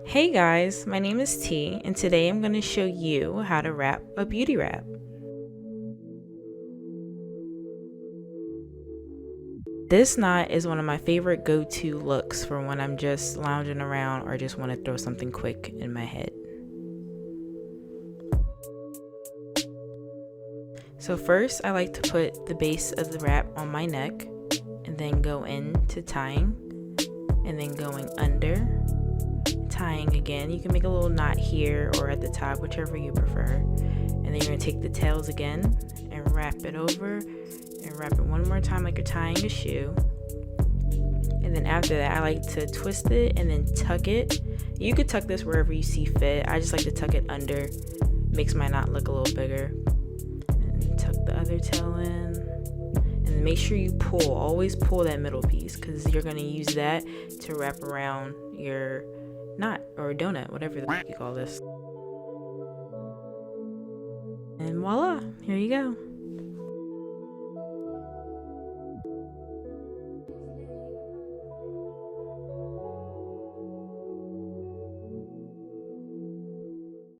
Hey guys, my name is T, and today I'm going to show you how to wrap a beauty wrap. This knot is one of my favorite go-to looks for when I'm just lounging around or just want to throw something quick in my head. So first, I like to put the base of the wrap on my neck and then go into tying and then going under, tying again. You can make a little knot here or at the top, whichever you prefer. And then you're going to take the tails again and wrap it over and wrap it one more time like you're tying a shoe. And then after that, I like to twist it and then tuck it. You could tuck this wherever you see fit. I just like to tuck it under, makes my knot look a little bigger. And tuck the other tail in. And make sure you pull, always pull that middle piece, because you're going to use that to wrap around your knot or donut, whatever the heck you call this. And voila, here you go.